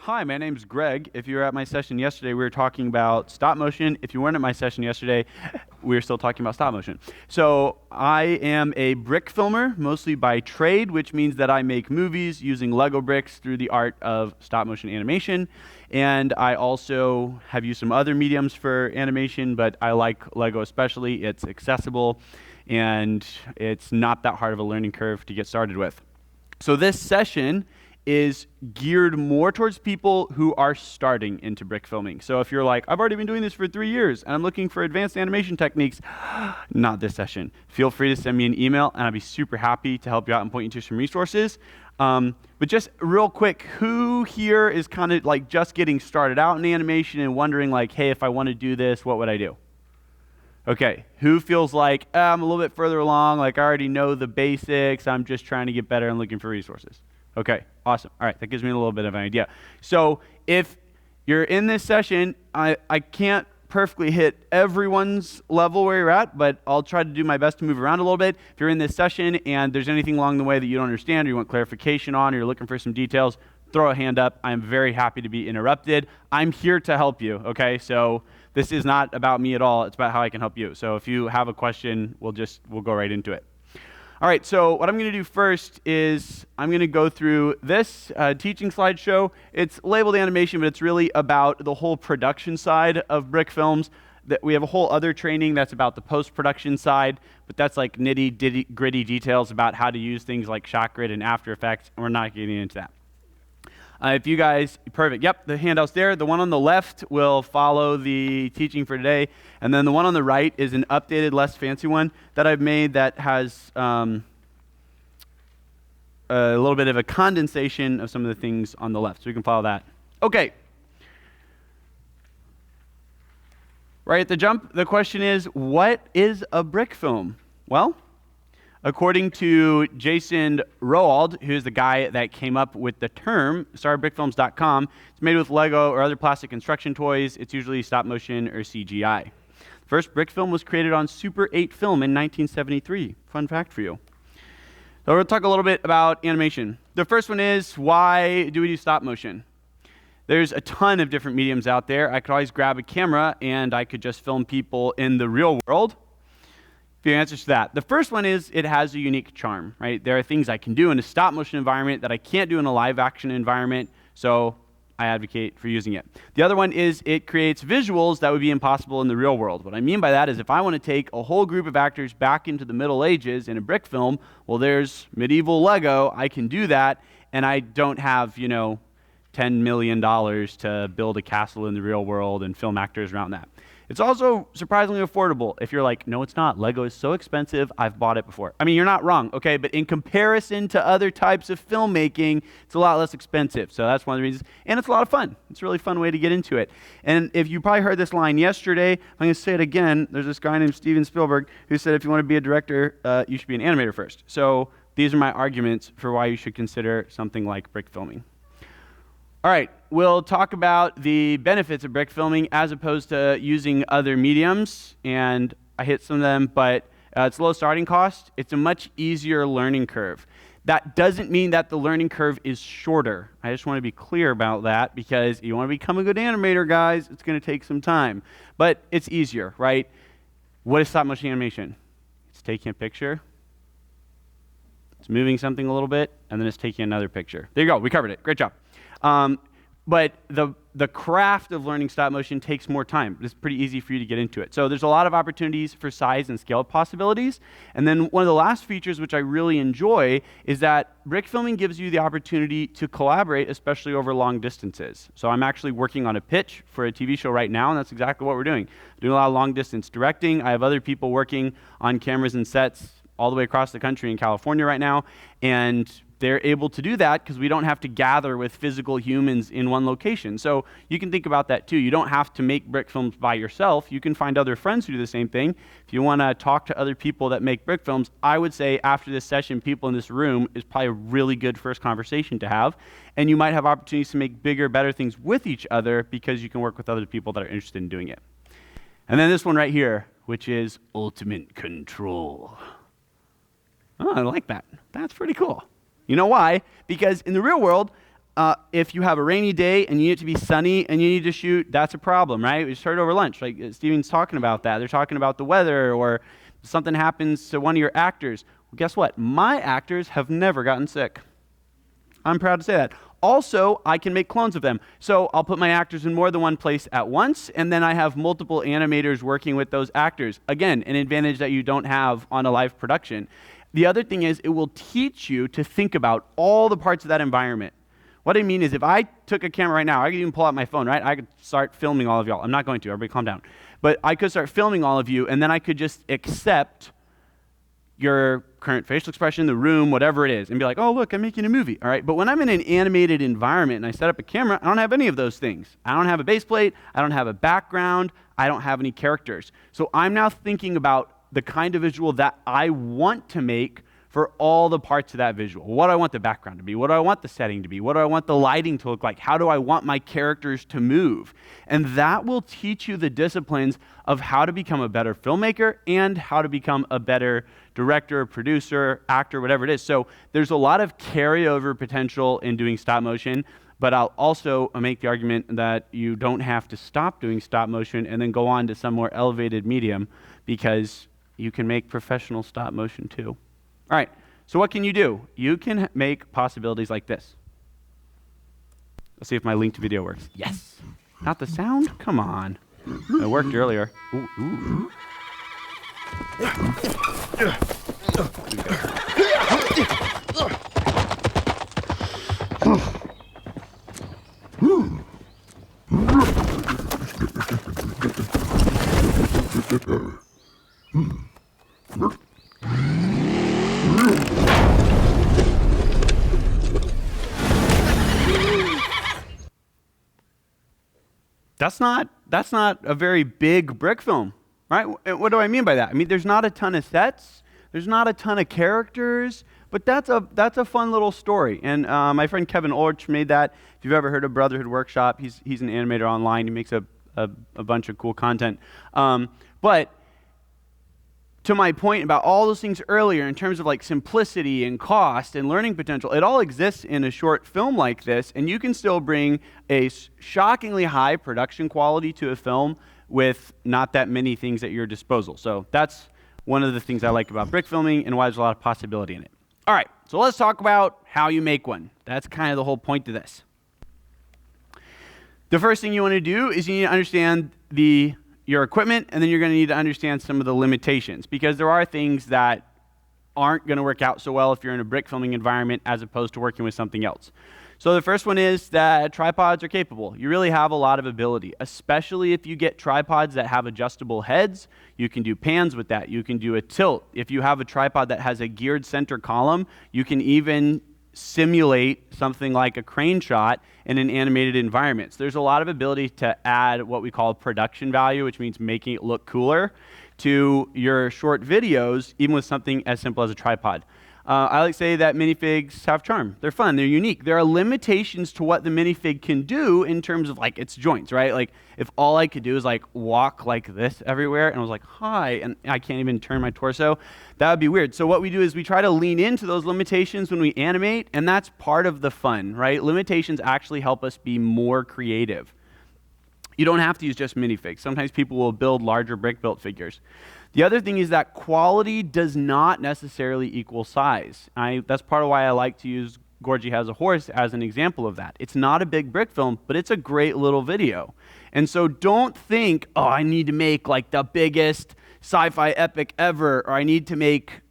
Hi, my name's Greg. If you were at my session yesterday, we were talking about stop motion. If you weren't at my session yesterday, we were still talking about stop motion. So I am a brick filmer, mostly by trade, which means that I make movies using Lego bricks through the art of stop motion animation. And I also have used some other mediums for animation, but I like Lego especially. It's accessible, and it's not that hard of a learning curve to get started with. So this session is geared more towards people who are starting into brick filming. So if you're like, I've already been doing this for 3 years and I'm looking for advanced animation techniques, not this session. Feel free to send me an email and I'd be super happy to help you out and point you to some resources. But just real quick, who here is kind of like just getting started out in animation and wondering like, hey, if I want to do this, what would I do? Okay, who feels like, I'm a little bit further along, like I already know the basics, I'm just trying to get better and looking for resources? Okay, awesome. All right, that gives me a little bit of an idea. So if you're in this session, I can't perfectly hit everyone's level where you're at, but I'll try to do my best to move around a little bit. If you're in this session and there's anything along the way that you don't understand or you want clarification on or you're looking for some details, throw a hand up. I'm very happy to be interrupted. I'm here to help you, okay? So this is not about me at all. It's about how I can help you. So if you have a question, we'll go right into it. All right, so what I'm going to do first is I'm going to go through this teaching slideshow. It's labeled animation, but it's really about the whole production side of brick films. We have a whole other training that's about the post-production side, but that's like nitty-gritty details about how to use things like shot grid and After Effects, and we're not getting into that. If you guys, perfect, yep, the handout's there. The one on the left will follow the teaching for today, and then the one on the right is an updated, less fancy one that I've made that has a little bit of a condensation of some of the things on the left, so we can follow that. Okay. Right at the jump, the question is, what is a brick film? Well, according to Jason Roald, who's the guy that came up with the term, startedbrickfilms.com, it's made with Lego or other plastic construction toys. It's usually stop motion or CGI. The first brick film was created on Super 8 film in 1973. Fun fact for you. So we're going to talk a little bit about animation. The first one is, why do we do stop motion? There's a ton of different mediums out there. I could always grab a camera and I could just film people in the real world. A few answers to that. The first one is it has a unique charm, right? There are things I can do in a stop motion environment that I can't do in a live action environment, so I advocate for using it. The other one is it creates visuals that would be impossible in the real world. What I mean by that is if I want to take a whole group of actors back into the Middle Ages in a brick film, well, there's medieval Lego, I can do that, and I don't have, $10 million to build a castle in the real world and film actors around that. It's also surprisingly affordable. If you're like, no, it's not. Lego is so expensive. I've bought it before. I mean, you're not wrong, okay? But in comparison to other types of filmmaking, it's a lot less expensive. So that's one of the reasons. And it's a lot of fun. It's a really fun way to get into it. And if you probably heard this line yesterday, I'm going to say it again. There's this guy named Steven Spielberg who said if you want to be a director, you should be an animator first. So these are my arguments for why you should consider something like brick filming. All right, we'll talk about the benefits of brick filming as opposed to using other mediums, and I hit some of them, but it's low starting cost. It's a much easier learning curve. That doesn't mean that the learning curve is shorter. I just want to be clear about that because you want to become a good animator, guys. It's going to take some time, but it's easier, right? What is stop motion animation? It's taking a picture, it's moving something a little bit, and then it's taking another picture. There you go, we covered it, great job. But the craft of learning stop motion takes more time. It's pretty easy for you to get into it. So there's a lot of opportunities for size and scale possibilities. And then one of the last features which I really enjoy is that brick filming gives you the opportunity to collaborate, especially over long distances. So I'm actually working on a pitch for a TV show right now, and that's exactly what we're doing. Doing a lot of long distance directing. I have other people working on cameras and sets all the way across the country in California right now, and they're able to do that because we don't have to gather with physical humans in one location. So you can think about that too. You don't have to make brick films by yourself. You can find other friends who do the same thing. If you want to talk to other people that make brick films, I would say after this session, people in this room is probably a really good first conversation to have. And you might have opportunities to make bigger, better things with each other because you can work with other people that are interested in doing it. And then this one right here, which is ultimate control. Oh, I like that. That's pretty cool. You know why? Because in the real world, if you have a rainy day and you need it to be sunny and you need to shoot, that's a problem, right? We just heard over lunch, like Steven's talking about that. They're talking about the weather, or something happens to one of your actors. Well, guess what? My actors have never gotten sick. I'm proud to say that. Also, I can make clones of them. So I'll put my actors in more than one place at once, and then I have multiple animators working with those actors. Again, an advantage that you don't have on a live production. The other thing is it will teach you to think about all the parts of that environment. What I mean is if I took a camera right now, I could even pull out my phone, right? I could start filming all of y'all. I'm not going to. Everybody calm down. But I could start filming all of you, and then I could just accept your current facial expression, the room, whatever it is, and be like, oh, look, I'm making a movie, all right? But when I'm in an animated environment and I set up a camera, I don't have any of those things. I don't have a base plate. I don't have a background. I don't have any characters. So I'm now thinking about the kind of visual that I want to make for all the parts of that visual. What do I want the background to be? What do I want the setting to be? What do I want the lighting to look like? How do I want my characters to move? And that will teach you the disciplines of how to become a better filmmaker and how to become a better director, producer, actor, whatever it is. So there's a lot of carryover potential in doing stop motion, but I'll also make the argument that you don't have to stop doing stop motion and then go on to some more elevated medium, because you can make professional stop motion too. All right, so what can you do? You can make possibilities like this. Let's see if my linked video works. Yes. Not the sound? Come on. It worked earlier. Ooh, ooh. That's not a very big brick film, right? What do I mean by that? I mean, there's not a ton of sets, there's not a ton of characters, but that's a fun little story. And my friend Kevin Orch made that. If you've ever heard of Brotherhood Workshop, he's an animator online. He makes a bunch of cool content. But to my point about all those things earlier in terms of like simplicity and cost and learning potential, it all exists in a short film like this, and you can still bring a shockingly high production quality to a film with not that many things at your disposal. So that's one of the things I like about brick filming and why there's a lot of possibility in it. All right, so let's talk about how you make one. That's kind of the whole point to this. The first thing you want to do is you need to understand your equipment, and then you're going to need to understand some of the limitations, because there are things that aren't going to work out so well if you're in a brick filming environment as opposed to working with something else. So the first one is that tripods are capable. You really have a lot of ability, especially if you get tripods that have adjustable heads. You can do pans with that. You can do a tilt. If you have a tripod that has a geared center column, you can even simulate something like a crane shot in an animated environment. So there's a lot of ability to add what we call production value, which means making it look cooler, to your short videos, even with something as simple as a tripod. I like to say that minifigs have charm. They're fun. They're unique. There are limitations to what the minifig can do in terms of like its joints, right? Like if all I could do is like walk like this everywhere and I was like, hi, and I can't even turn my torso, that would be weird. So what we do is we try to lean into those limitations when we animate, and that's part of the fun, right? Limitations actually help us be more creative. You don't have to use just minifigs. Sometimes people will build larger brick-built figures. The other thing is that quality does not necessarily equal size. That's part of why I like to use Gorgie Has a Horse as an example of that. It's not a big brick film, but it's a great little video. And so don't think, oh, I need to make like the biggest sci-fi epic ever, or I need to make,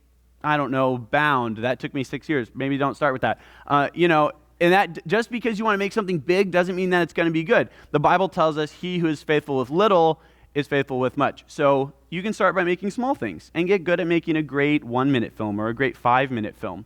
I don't know, Bound. That took me 6 years. Maybe don't start with that. And that just because you want to make something big doesn't mean that it's going to be good. The Bible tells us he who is faithful with little is faithful with much. So you can start by making small things and get good at making a great 1-minute film or a great 5-minute film.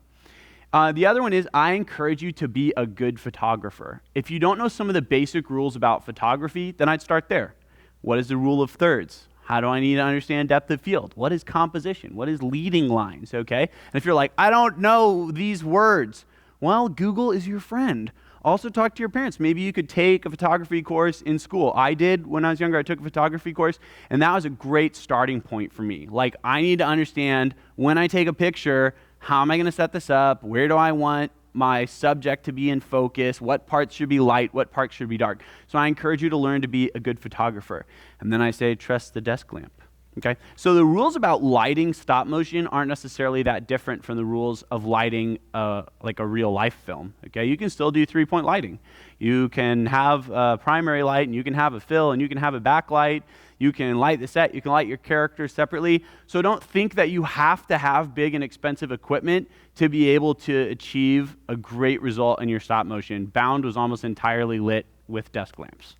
The other one is I encourage you to be a good photographer. If you don't know some of the basic rules about photography, then I'd start there. What is the rule of thirds? How do I need to understand depth of field? What is composition? What is leading lines, okay? And if you're like, I don't know these words, well, Google is your friend. Also talk to your parents. Maybe you could take a photography course in school. I did when I was younger. I took a photography course, and that was a great starting point for me. Like, I need to understand when I take a picture, how am I going to set this up? Where do I want my subject to be in focus, what parts should be light, what parts should be dark. So I encourage you to learn to be a good photographer. And then I say, trust the desk lamp. Okay, so the rules about lighting stop motion aren't necessarily that different from the rules of lighting like a real life film. Okay, you can still do 3-point lighting. You can have a primary light, and you can have a fill, and you can have a backlight. You can light the set. You can light your characters separately. So don't think that you have to have big and expensive equipment to be able to achieve a great result in your stop motion. Bound was almost entirely lit with desk lamps.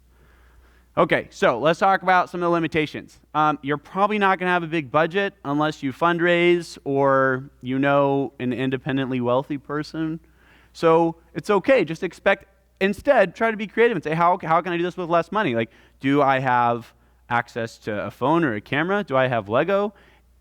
Okay, so let's talk about some of the limitations. You're probably not going to have a big budget unless you fundraise or you know an independently wealthy person. So it's okay. Just instead, try to be creative and say, how can I do this with less money? Like, do I have access to a phone or a camera? Do I have Lego?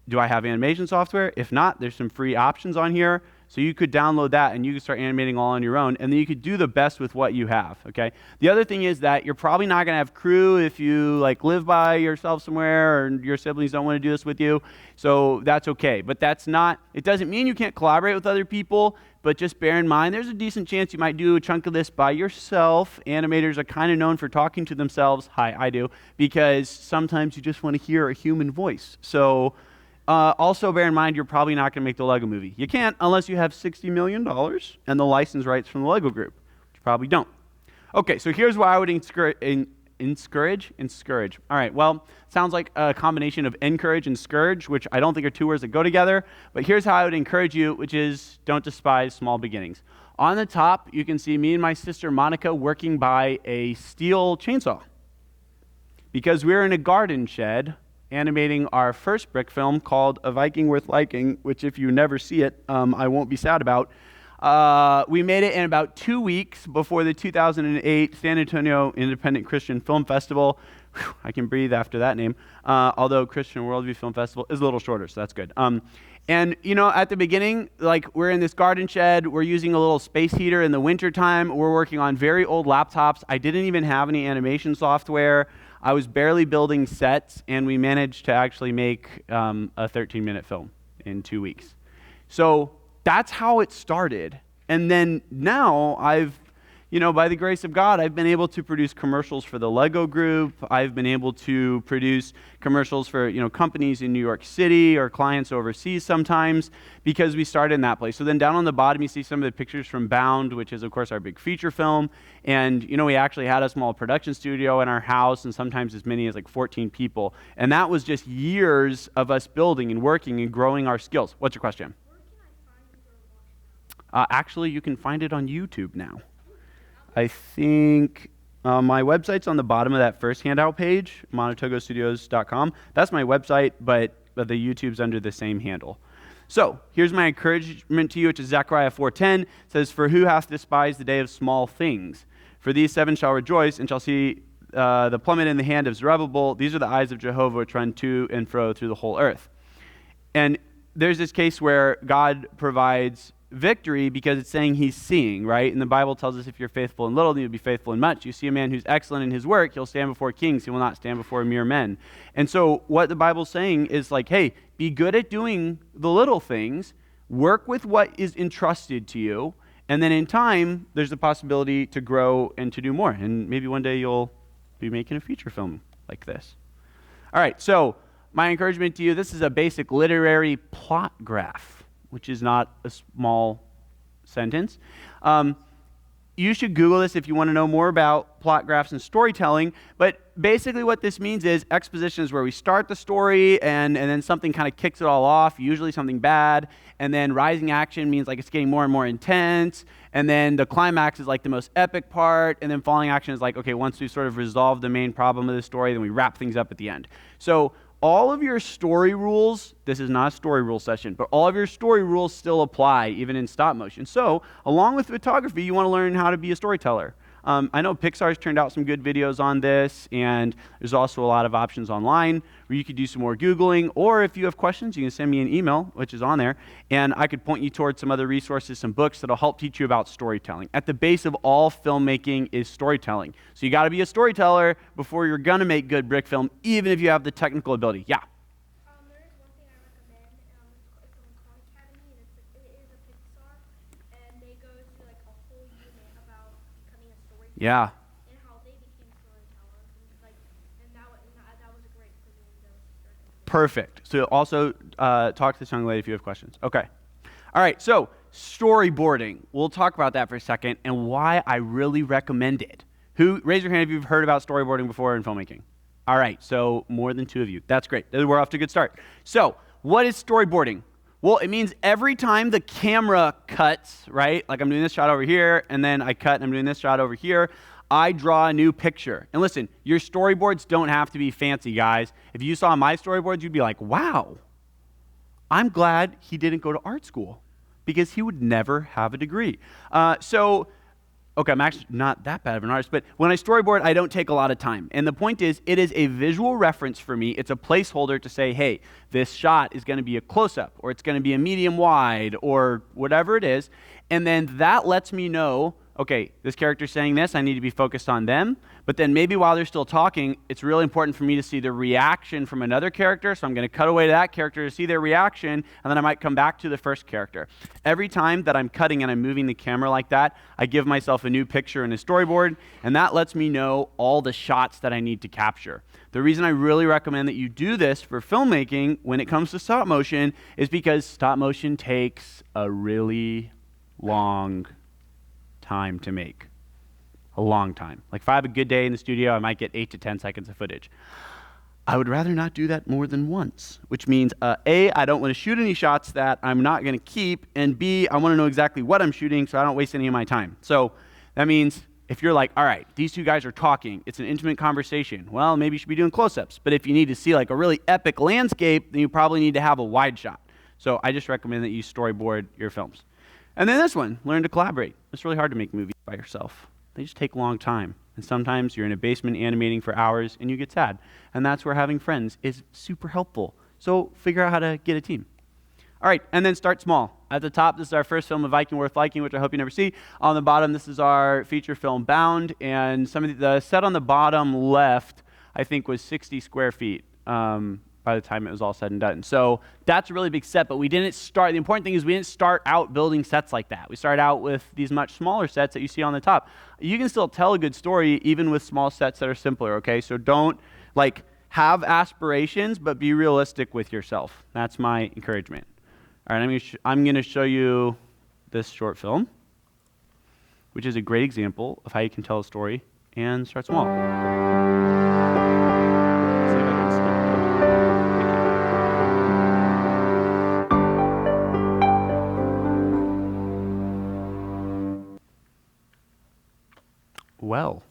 Do I have animation software? If not, there's some free options on here. So you could download that and you could start animating all on your own, and then you could do the best with what you have, okay? The other thing is that you're probably not gonna have crew if you like live by yourself somewhere or your siblings don't wanna do this with you, so that's okay. But it doesn't mean you can't collaborate with other people, but just bear in mind there's a decent chance you might do a chunk of this by yourself. Animators are kind of known for talking to themselves, hi, I do, because sometimes you just wanna hear a human voice. So also bear in mind you're probably not going to make the Lego movie. You can't unless you have $60 million and the license rights from the Lego group, which you probably don't. Okay, so here's why I would encourage. All right, well, sounds like a combination of encourage and scourge, which I don't think are two words that go together, but here's how I would encourage you, which is don't despise small beginnings. On the top, you can see me and my sister Monica working by a steel chainsaw because we're in a garden shed animating our first brick film called A Viking Worth Liking, which if you never see it, I won't be sad about. We made it in about 2 weeks before the 2008 San Antonio Independent Christian Film Festival. Whew, I can breathe after that name, although Christian Worldview Film Festival is a little shorter, so that's good. And, you know, at the beginning, like, we're in this garden shed, we're using a little space heater in the wintertime, we're working on very old laptops. I didn't even have any animation software. I was barely building sets, and we managed to actually make a 13-minute film in 2 weeks. So that's how it started. And then now by the grace of God, I've been able to produce commercials for the Lego group. I've been able to produce commercials for, companies in New York City or clients overseas sometimes because we started in that place. So then down on the bottom, you see some of the pictures from Bound, which is, of course, our big feature film. And, we actually had a small production studio in our house and sometimes as many as like 14 people. And that was just years of us building and working and growing our skills. What's your question? Where can I find your watch now? Actually, you can find it on YouTube now. I think my website's on the bottom of that first handout page, monotogostudios.com. That's my website, but the YouTube's under the same handle. So here's my encouragement to you, which is Zechariah 4:10. It says, "For who hath despised the day of small things? For these 7 shall rejoice and shall see the plummet in the hand of Zerubbabel. These are the eyes of Jehovah which run to and fro through the whole earth." And there's this case where God provides victory because it's saying he's seeing, right? And the Bible tells us if you're faithful in little, then you'll be faithful in much. You see a man who's excellent in his work, he'll stand before kings, he will not stand before mere men. And so what the Bible's saying is like, hey, be good at doing the little things, work with what is entrusted to you, and then in time, there's the possibility to grow and to do more. And maybe one day you'll be making a feature film like this. All right, so my encouragement to you, this is a basic literary plot graph, which is not a small sentence. You should Google this if you want to know more about plot graphs and storytelling, but basically what this means is exposition is where we start the story and then something kind of kicks it all off, usually something bad, and then rising action means like it's getting more and more intense, and then the climax is like the most epic part, and then falling action is like, okay, once we've sort of resolved the main problem of the story, then we wrap things up at the end. So all of your story rules, this is not a story rule session, but all of your story rules still apply even in stop motion. So along with photography, you want to learn how to be a storyteller. I know Pixar's turned out some good videos on this, and there's also a lot of options online where you could do some more Googling, or if you have questions, you can send me an email, which is on there, and I could point you towards some other resources, some books that'll help teach you about storytelling. At the base of all filmmaking is storytelling. So you got to be a storyteller before you're going to make good brick film, even if you have the technical ability. Yeah? There is one thing I recommend. It's on Khan Academy, and it is a Pixar, and they go to Yeah. and how they became storytellers, and like, and that was a great for me to start into. Perfect. So also talk to this young lady if you have questions. Okay. All right. So storyboarding. We'll talk about that for a second and why I really recommend it. Who raise your hand if you've heard about storyboarding before in filmmaking? All right. So more than 2 of you. That's great. We're off to a good start. So what is storyboarding? Well, it means every time the camera cuts, right? Like I'm doing this shot over here, and then I cut, and I'm doing this shot over here. I draw a new picture. And listen, your storyboards don't have to be fancy, guys. If you saw my storyboards, you'd be like, wow, I'm glad he didn't go to art school because he would never have a degree. Okay, I'm actually not that bad of an artist, but when I storyboard, I don't take a lot of time. And the point is, it is a visual reference for me. It's a placeholder to say, hey, this shot is going to be a close-up, or it's going to be a medium wide, or whatever it is. And then that lets me know, okay, this character's saying this, I need to be focused on them. But then maybe while they're still talking, it's really important for me to see the reaction from another character, so I'm going to cut away to that character to see their reaction, and then I might come back to the first character. Every time that I'm cutting and I'm moving the camera like that, I give myself a new picture in a storyboard, and that lets me know all the shots that I need to capture. The reason I really recommend that you do this for filmmaking when it comes to stop motion is because stop motion takes a really long time to make. A long time. Like if I have a good day in the studio, I might get 8 to 10 seconds of footage. I would rather not do that more than once, which means A, I don't want to shoot any shots that I'm not going to keep, and B, I want to know exactly what I'm shooting so I don't waste any of my time. So that means if you're like, all right, these two guys are talking, it's an intimate conversation, well, maybe you should be doing close-ups. But if you need to see like a really epic landscape, then you probably need to have a wide shot. So I just recommend that you storyboard your films. And then this one, learn to collaborate. It's really hard to make movies by yourself. They just take a long time. And sometimes you're in a basement animating for hours and you get sad. And that's where having friends is super helpful. So figure out how to get a team. All right, and then start small. At the top, this is our first film of Viking Worth Liking, which I hope you never see. On the bottom, this is our feature film Bound. And some of the set on the bottom left, I think, was 60 square feet. By the time it was all said and done. So that's a really big set, but we didn't start, the important thing is we didn't start out building sets like that. We started out with these much smaller sets that you see on the top. You can still tell a good story even with small sets that are simpler, okay? So don't have aspirations, but be realistic with yourself. That's my encouragement. All right, I'm going to show you this short film, which is a great example of how you can tell a story and start small. Well.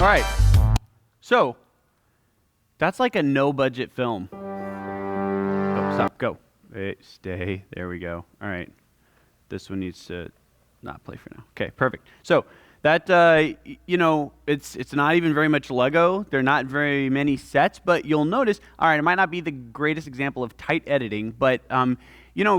right. So, that's like a no-budget film. Oh, stop, go. Wait, stay, there we go. All right. This one needs to not play for now. Okay, perfect. So, that, it's not even very much Lego. There are not very many sets, but you'll notice, all right, it might not be the greatest example of tight editing, but,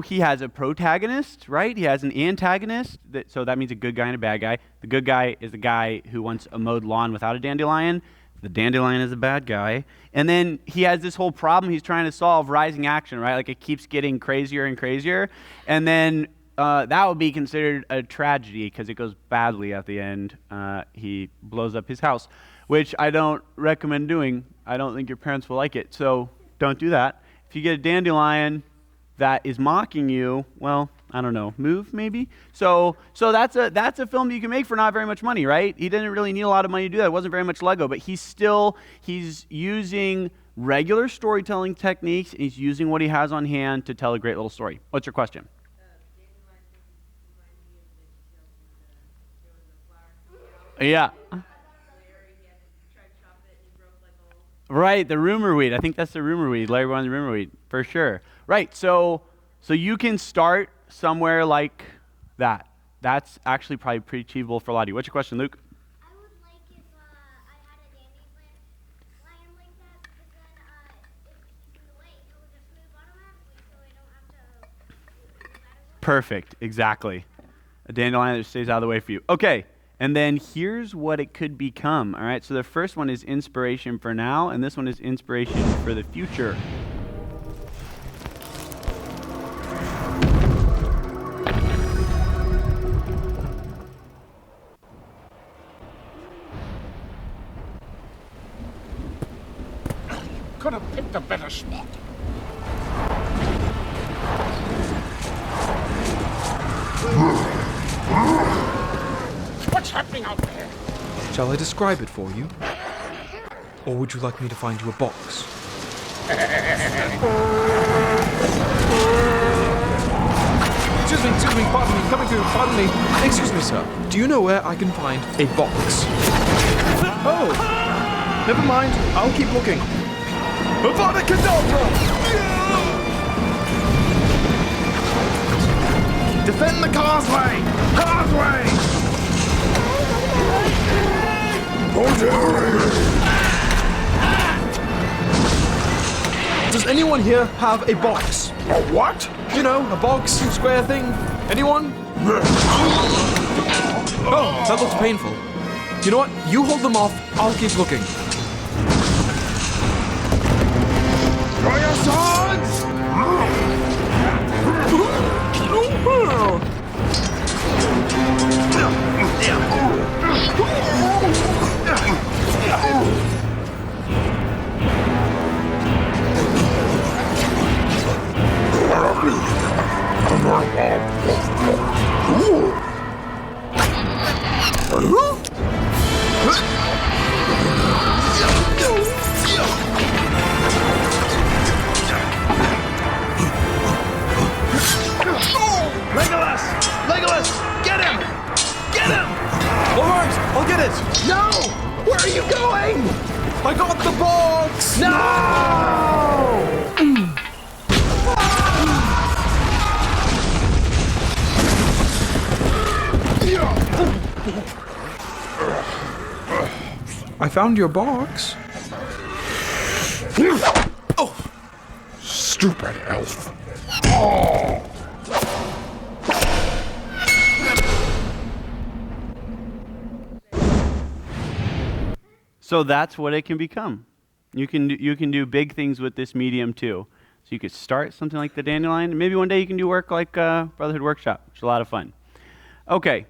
he has a protagonist, right? He has an antagonist, so that means a good guy and a bad guy. The good guy is the guy who wants a mowed lawn without a dandelion. The dandelion is a bad guy. And then he has this whole problem he's trying to solve, rising action, right? Like it keeps getting crazier and crazier. And then that would be considered a tragedy because it goes badly at the end. He blows up his house, which I don't recommend doing. I don't think your parents will like it. So don't do that. If you get a dandelion that is mocking you, well, I don't know, move maybe? So that's a film that you can make for not very much money, right? He didn't really need a lot of money to do that. It wasn't very much Lego, but he's using regular storytelling techniques, and he's using what he has on hand to tell a great little story. What's your question? Yeah. Right, the rumor weed. I think that's the rumor weed. Larry Brown's rumor weed, for sure. Right, so you can start somewhere like that. That's actually probably pretty achievable for a lot of you. What's your question, Luke? I would like if I had a dandelion like that, because then if he's in the way, it would just move automatically, so I don't have to move out of the way. Perfect, exactly. A dandelion that stays out of the way for you. Okay, and then here's what it could become. All right, so the first one is inspiration for now, and this one is inspiration for the future. Could have picked a better spot. What's happening out there? Shall I describe it for you? Or would you like me to find you a box? Excuse me, pardon me, coming through, pardon me. Excuse me, sir. Do you know where I can find a box? Oh, never mind. I'll keep looking. Avada Kedavra! Defend the causeway! Causeway! Does anyone here have a box? A what? You know, a box, square thing. Anyone? Oh, that looks painful. You know what? You hold them off. I'll keep looking. Draw your swords! Legolas! Get him! Get him! All right, I'll get it. No! Where are you going? I got the box! No! I found your box. Oh! Stupid elf. Oh! So that's what it can become. You can do big things with this medium too. So you could start something like the dandelion, and maybe one day you can do work like Brotherhood Workshop, which is a lot of fun. Okay,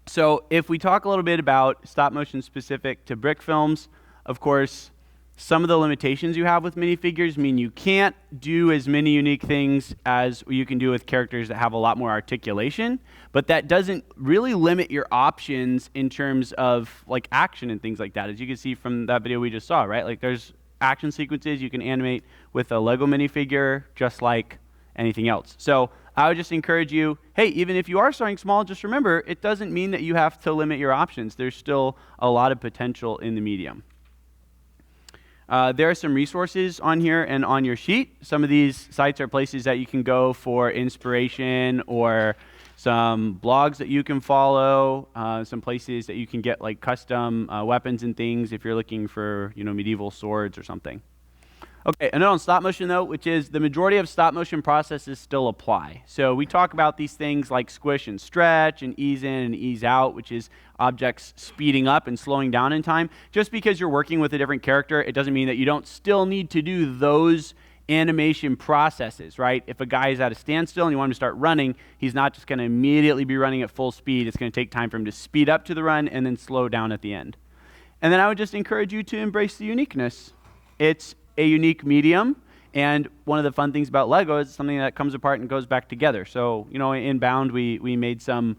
so if we talk a little bit about stop motion specific to brick films, of course, some of the limitations you have with minifigures mean you can't do as many unique things as you can do with characters that have a lot more articulation, but that doesn't really limit your options in terms of like action and things like that, as you can see from that video we just saw, right? Like there's action sequences you can animate with a Lego minifigure just like anything else. So I would just encourage you, hey, even if you are starting small, just remember, it doesn't mean that you have to limit your options. There's still a lot of potential in the medium. There are some resources on here and on your sheet. Some of these sites are places that you can go for inspiration, or some blogs that you can follow, some places that you can get like custom weapons and things if you're looking for, medieval swords or something. Okay, a note on stop motion though, which is the majority of stop motion processes still apply. So we talk about these things like squish and stretch and ease in and ease out, which is objects speeding up and slowing down in time. Just because you're working with a different character, it doesn't mean that you don't still need to do those animation processes, right? If a guy is at a standstill and you want him to start running, he's not just going to immediately be running at full speed. It's going to take time for him to speed up to the run and then slow down at the end. And then I would just encourage you to embrace the uniqueness. It's a unique medium, and one of the fun things about Lego is something that comes apart and goes back together. So, in Bound, we made some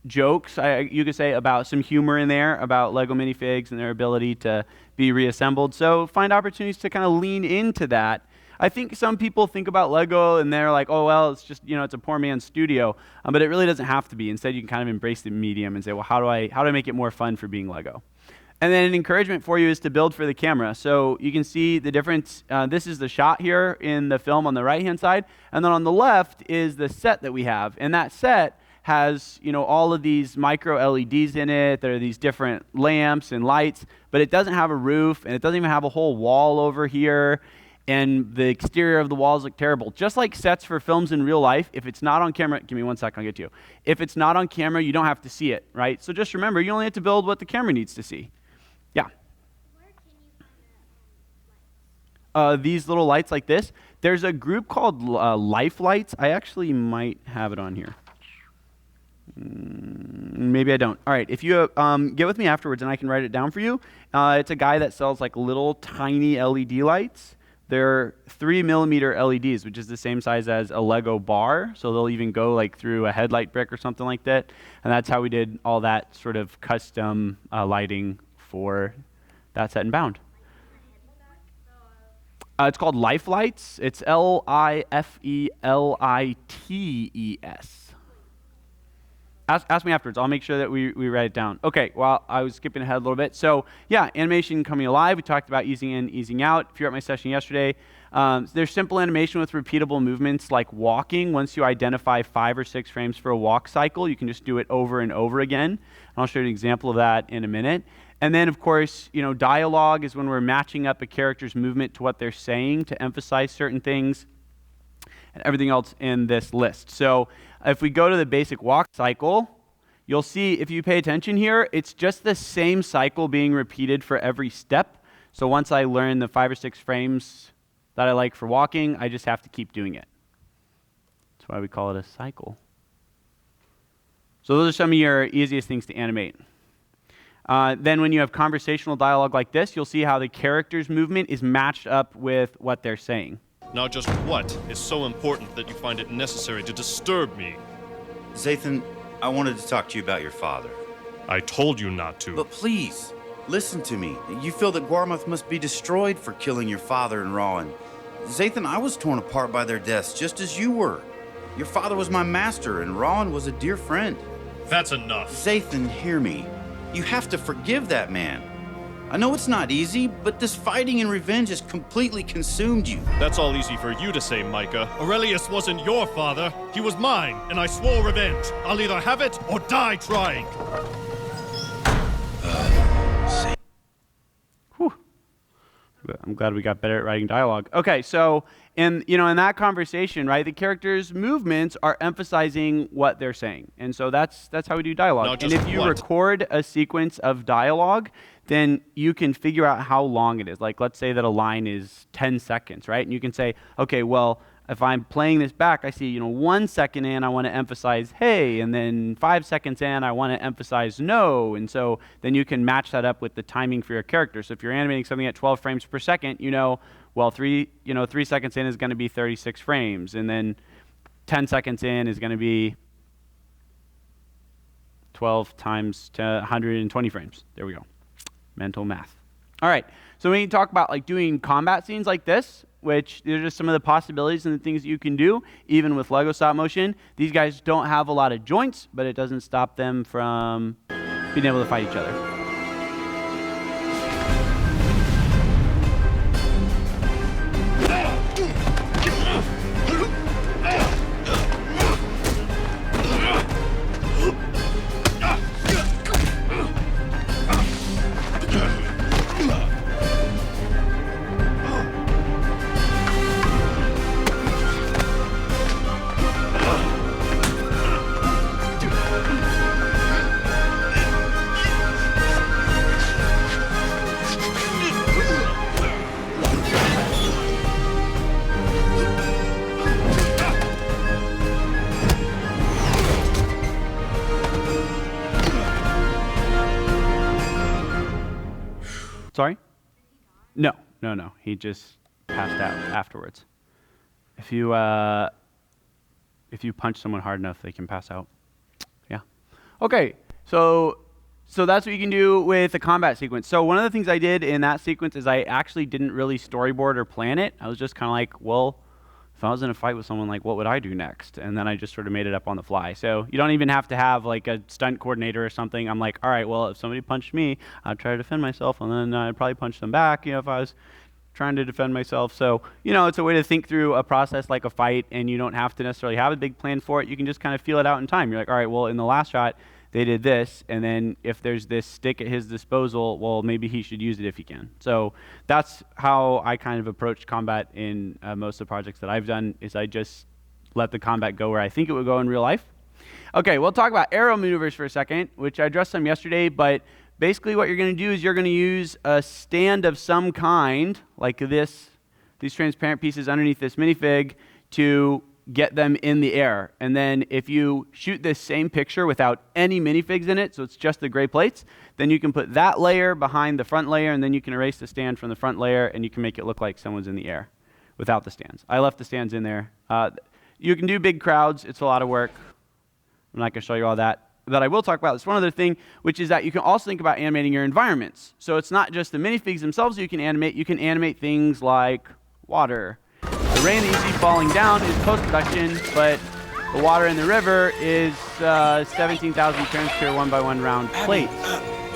jokes, you could say, about some humor in there, about Lego minifigs and their ability to be reassembled. So find opportunities to kind of lean into that. I think some people think about Lego and they're like, oh, well, it's just, it's a poor man's studio. But it really doesn't have to be. Instead, you can kind of embrace the medium and say, well, how do I make it more fun for being Lego? And then an encouragement for you is to build for the camera. So you can see the difference. This is the shot here in the film on the right-hand side. And then on the left is the set that we have. And that set has, all of these micro LEDs in it. There are these different lamps and lights. But it doesn't have a roof. And it doesn't even have a whole wall over here. And the exterior of the walls look terrible. Just like sets for films in real life, if it's not on camera, give me 1 second, I'll get to you. If it's not on camera, you don't have to see it, right? So just remember, you only have to build what the camera needs to see. Yeah. Where can you find These little lights like this. There's a group called Life Lights. I actually might have it on here. Maybe I don't. All right, if you get with me afterwards and I can write it down for you. It's a guy that sells like little tiny LED lights. They're 3mm LEDs, which is the same size as a Lego bar. So they'll even go like through a headlight brick or something like that. And that's how we did all that sort of custom lighting for that set in Bound. It's called Life Lights. It's LIFELITES. Ask me afterwards. I'll make sure that we write it down. Okay, well, I was skipping ahead a little bit. So, yeah, animation coming alive. We talked about easing in, easing out. If you're at my session yesterday, there's simple animation with repeatable movements like walking. Once you identify 5 or 6 frames for a walk cycle, you can just do it over and over again. And I'll show you an example of that in a minute. And then, of course, dialogue is when we're matching up a character's movement to what they're saying to emphasize certain things, and everything else in this list. So if we go to the basic walk cycle, you'll see, if you pay attention here, it's just the same cycle being repeated for every step. So once I learn the 5 or 6 frames that I like for walking, I just have to keep doing it. That's why we call it a cycle. So those are some of your easiest things to animate. Then when you have conversational dialogue like this, you'll see how the character's movement is matched up with what they're saying. Now just what is so important that you find it necessary to disturb me? Zathan, I wanted to talk to you about your father. I told you not to. But please, listen to me. You feel that Gwarmuth must be destroyed for killing your father and Rowan. Zathan, I was torn apart by their deaths just as you were. Your father was my master and Rowan was a dear friend. That's enough. Zathan, hear me. You have to forgive that man. I know it's not easy, but this fighting and revenge has completely consumed you. That's all easy for you to say, Micah. Aurelius wasn't your father. He was mine, and I swore revenge. I'll either have it or die trying. Whew. I'm glad we got better at writing dialogue. Okay, so in that conversation, right, the characters' movements are emphasizing what they're saying, and so that's how we do dialogue. And if you record a sequence of dialogue, then you can figure out how long it is. Like, let's say that a line is 10 seconds, right? And you can say, okay, well, if I'm playing this back, I see, 1 second in, I want to emphasize hey, and then 5 seconds in, I want to emphasize no. And so then you can match that up with the timing for your character. So if you're animating something at 12 frames per second, well, 3 seconds in is going to be 36 frames, and then 10 seconds in is going to be 12 times 120 frames. There we go. Mental math. All right, so when you talk about like doing combat scenes like this, which these are just some of the possibilities and the things that you can do, even with Lego stop motion. These guys don't have a lot of joints, but it doesn't stop them from being able to fight each other. Sorry? No. He just passed out afterwards. If you punch someone hard enough, they can pass out. Yeah. Okay. So that's what you can do with a combat sequence. So one of the things I did in that sequence is I actually didn't really storyboard or plan it. I was just kind of like, well, if I was in a fight with someone, like, what would I do next? And then I just sort of made it up on the fly. So you don't even have to have like a stunt coordinator or something. I'm like, all right, well, if somebody punched me, I'd try to defend myself, and then I'd probably punch them back, if I was trying to defend myself. So, it's a way to think through a process like a fight, and you don't have to necessarily have a big plan for it. You can just kind of feel it out in time. You're like, all right, well, in the last shot, they did this, and then if there's this stick at his disposal, well, maybe he should use it if he can. So that's how I kind of approached combat in most of the projects that I've done, is I just let the combat go where I think it would go in real life. Okay, we'll talk about aero maneuvers for a second, which I addressed some yesterday, but basically what you're going to do is you're going to use a stand of some kind, like these transparent pieces underneath this minifig, to get them in the air. And then if you shoot this same picture without any minifigs in it, so it's just the gray plates, then you can put that layer behind the front layer, and then you can erase the stand from the front layer, and you can make it look like someone's in the air without the stands. I left the stands in there. You can do big crowds. It's a lot of work. I'm not going to show you all that. But I will talk about this one other thing, which is that you can also think about animating your environments. So it's not just the minifigs themselves you can animate things like water. The rain that you see falling down is post-production, but the water in the river is 17,000 turns per 1x1 round plates.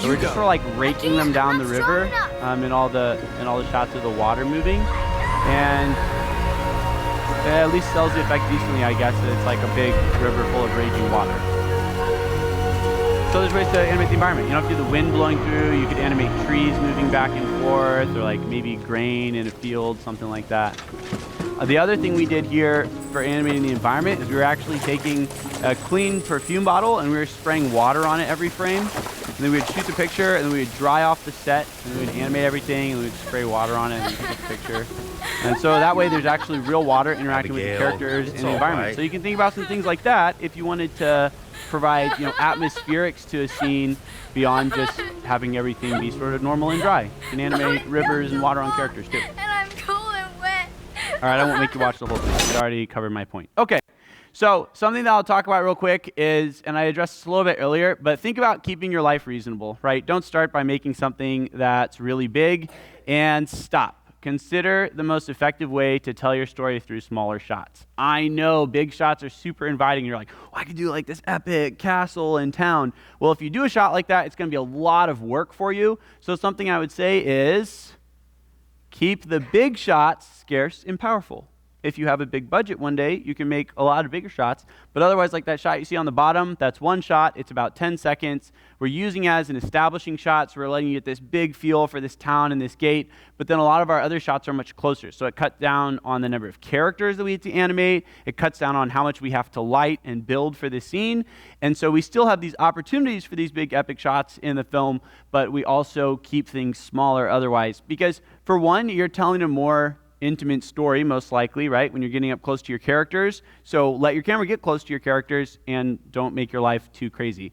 So we're just sort of like raking them down the river in all the shots of the water moving, and it at least sells the effect decently, I guess. It's like a big river full of raging water. So there's ways to animate the environment. You don't have to do the wind blowing through. You could animate trees moving back and forth, or like maybe grain in a field, something like that. The other thing we did here for animating the environment is we were actually taking a clean perfume bottle and we were spraying water on it every frame. And then we would shoot the picture, and then we would dry off the set, and we would animate everything, and we would spray water on it and take the picture. And so that way there's actually real water interacting with the characters in the environment. Right. So you can think about some things like that if you wanted to provide, atmospherics to a scene beyond just having everything be sort of normal and dry. You can animate rivers and water on characters too. And I'm cool and wet. All right, I won't make you watch the whole thing. I already covered my point. Okay, so something that I'll talk about real quick is, and I addressed this a little bit earlier, but think about keeping your life reasonable, right? Don't start by making something that's really big and stop. Consider the most effective way to tell your story through smaller shots. I know big shots are super inviting. You're like, I could do like this epic castle and town. Well, if you do a shot like that, it's going to be a lot of work for you. So something I would say is keep the big shots scarce and powerful. If you have a big budget one day, you can make a lot of bigger shots. But otherwise, like that shot you see on the bottom, that's one shot. It's about 10 seconds. We're using it as an establishing shot, so we're letting you get this big feel for this town and this gate. But then a lot of our other shots are much closer. So it cuts down on the number of characters that we have to animate. It cuts down on how much we have to light and build for the scene. And so we still have these opportunities for these big epic shots in the film, but we also keep things smaller otherwise. Because for one, you're telling a more intimate story, most likely, right, when you're getting up close to your characters. So let your camera get close to your characters and don't make your life too crazy.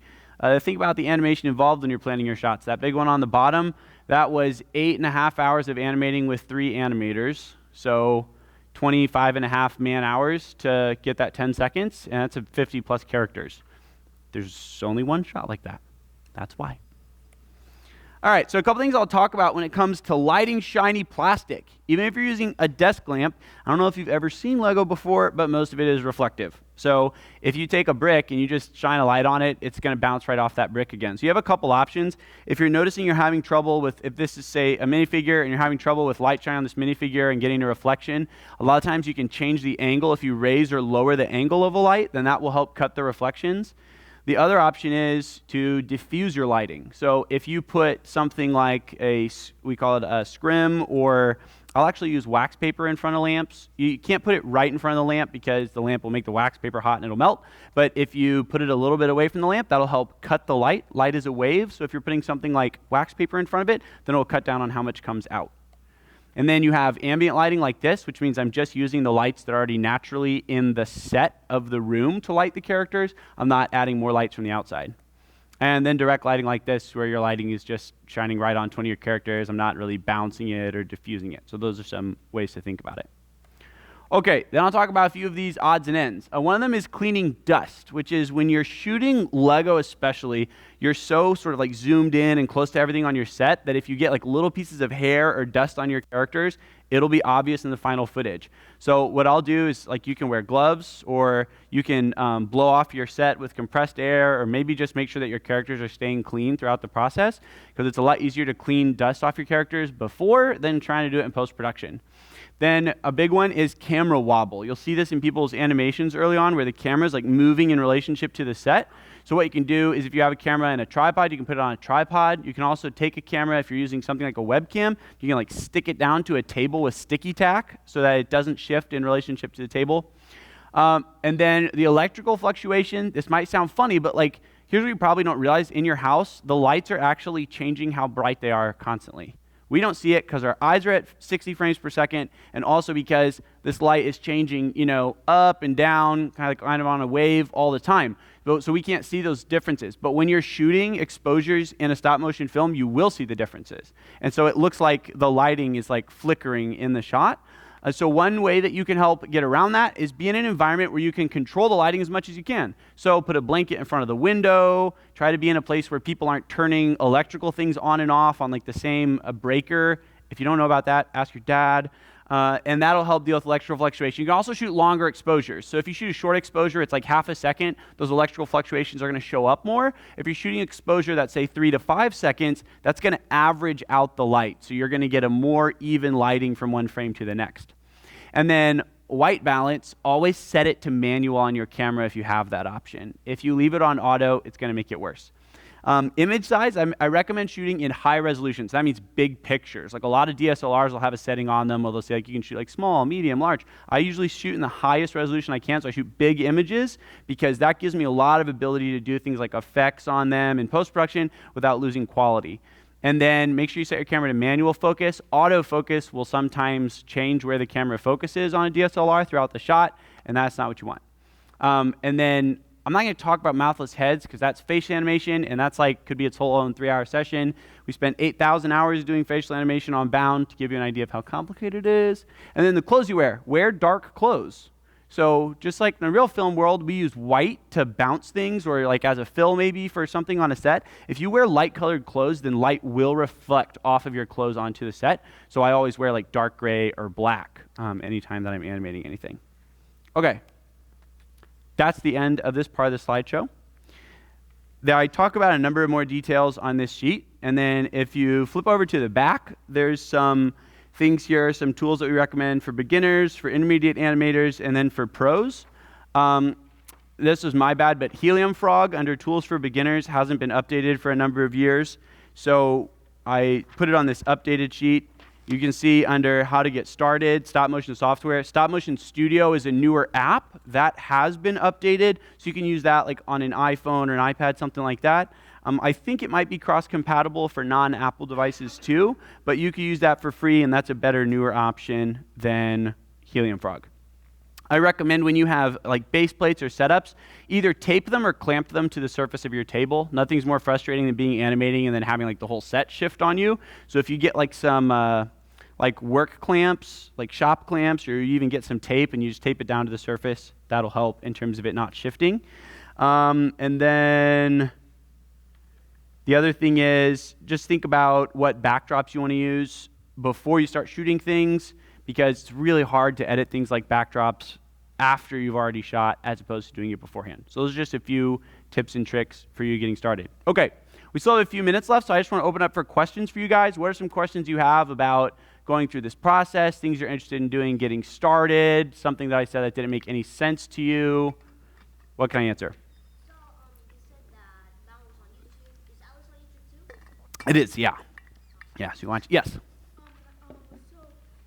Think about the animation involved when you're planning your shots. That big one on the bottom, that was 8.5 hours of animating with 3 animators. So 25.5 man hours to get that 10 seconds, and that's 50 plus characters. There's only one shot like that. That's why. All right, so a couple things I'll talk about when it comes to lighting shiny plastic. Even if you're using a desk lamp, I don't know if you've ever seen Lego before, but most of it is reflective. So if you take a brick and you just shine a light on it, it's going to bounce right off that brick again. So you have a couple options. If you're noticing you're having trouble with, if this is, say, a minifigure and you're having trouble with light shine on this minifigure and getting a reflection, a lot of times you can change the angle. If you raise or lower the angle of a light, then that will help cut the reflections. The other option is to diffuse your lighting. So if you put something like we call it a scrim, or I'll actually use wax paper in front of lamps. You can't put it right in front of the lamp because the lamp will make the wax paper hot and it'll melt. But if you put it a little bit away from the lamp, that'll help cut the light. Light is a wave, so if you're putting something like wax paper in front of it, then it'll cut down on how much comes out. And then you have ambient lighting like this, which means I'm just using the lights that are already naturally in the set of the room to light the characters. I'm not adding more lights from the outside. And then direct lighting like this, where your lighting is just shining right on 20 of your characters. I'm not really bouncing it or diffusing it. So those are some ways to think about it. Okay, then I'll talk about a few of these odds and ends. One of them is cleaning dust, which is when you're shooting Lego especially, you're so sort of like zoomed in and close to everything on your set that if you get like little pieces of hair or dust on your characters, it'll be obvious in the final footage. So what I'll do is, like, you can wear gloves, or you can blow off your set with compressed air, or maybe just make sure that your characters are staying clean throughout the process, because it's a lot easier to clean dust off your characters before than trying to do it in post-production. Then a big one is camera wobble. You'll see this in people's animations early on where the camera's like moving in relationship to the set. So what you can do is, if you have a camera and a tripod, you can put it on a tripod. You can also take a camera, if you're using something like a webcam, you can like stick it down to a table with sticky tack so that it doesn't shift in relationship to the table. And then the electrical fluctuation, this might sound funny, but like, here's what you probably don't realize. In your house, the lights are actually changing how bright they are constantly. We don't see it because our eyes are at 60 frames per second, and also because this light is changing, up and down, kind of on a wave all the time. So we can't see those differences. But when you're shooting exposures in a stop-motion film, you will see the differences. And so it looks like the lighting is like flickering in the shot. So one way that you can help get around that is be in an environment where you can control the lighting as much as you can. So put a blanket in front of the window, try to be in a place where people aren't turning electrical things on and off on like the same breaker. If you don't know about that, ask your dad. And that'll help deal with electrical fluctuation. You can also shoot longer exposures. So if you shoot a short exposure, it's like half a second, those electrical fluctuations are going to show up more. If you're shooting exposure that's, say, 3 to 5 seconds, that's going to average out the light. So you're going to get a more even lighting from one frame to the next. And then white balance, always set it to manual on your camera if you have that option. If you leave it on auto, it's going to make it worse. Image size, I recommend shooting in high resolutions. That means big pictures. Like a lot of DSLRs will have a setting on them where they'll say like you can shoot like small, medium, large. I usually shoot in the highest resolution I can, so I shoot big images because that gives me a lot of ability to do things like effects on them in post-production without losing quality. And then make sure you set your camera to manual focus. Autofocus will sometimes change where the camera focuses on a DSLR throughout the shot, and that's not what you want. And then I'm not going to talk about mouthless heads because that's facial animation, and that's like could be its whole own 3-hour session. We spent 8,000 hours doing facial animation on Bound to give you an idea of how complicated it is. And then the clothes you wear dark clothes. So just like in the real film world, we use white to bounce things, or like as a fill maybe for something on a set. If you wear light colored clothes, then light will reflect off of your clothes onto the set. So I always wear like dark gray or black anytime that I'm animating anything. Okay. That's the end of this part of the slideshow. I talk about a number of more details on this sheet. And then if you flip over to the back, there's some things here, some tools that we recommend for beginners, for intermediate animators, and then for pros. This was my bad, but Helium Frog under Tools for Beginners hasn't been updated for a number of years. So I put it on this updated sheet. You can see under How to Get Started, Stop Motion Software. Stop Motion Studio is a newer app that has been updated, so you can use that like on an iPhone or an iPad, something like that. I think it might be cross-compatible for non-Apple devices too, but you can use that for free, and that's a better, newer option than Helium Frog. I recommend when you have like base plates or setups, either tape them or clamp them to the surface of your table. Nothing's more frustrating than being animating and then having like the whole set shift on you. So if you get like some like work clamps, like shop clamps, or you even get some tape and you just tape it down to the surface, that'll help in terms of it not shifting. And then The other thing is just think about what backdrops you want to use before you start shooting things, because it's really hard to edit things like backdrops after you've already shot as opposed to doing it beforehand. So those are just a few tips and tricks for you getting started. Okay, we still have a few minutes left, so I just want to open up for questions for you guys. What are some questions you have about going through this process, things you're interested in doing, getting started, something that I said that didn't make any sense to you? What can I answer? So, you said that was on YouTube. Is Alice on YouTube too? It is, yeah. Yeah, so you want, yes. So,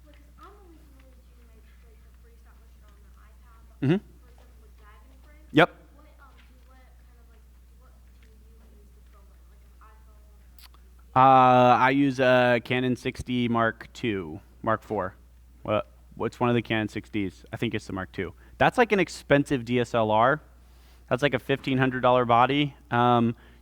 like, I'm only familiar to like the free stop motion on the iPad, but Mm-hmm. for example, with Dragon Frame. Yep. What do you use to film it? Like an iPhone? I use a Canon 60 Mark II, Mark IV. What's one of the Canon 60s? I think it's the Mark II. That's like an expensive DSLR. That's like a $1,500 body.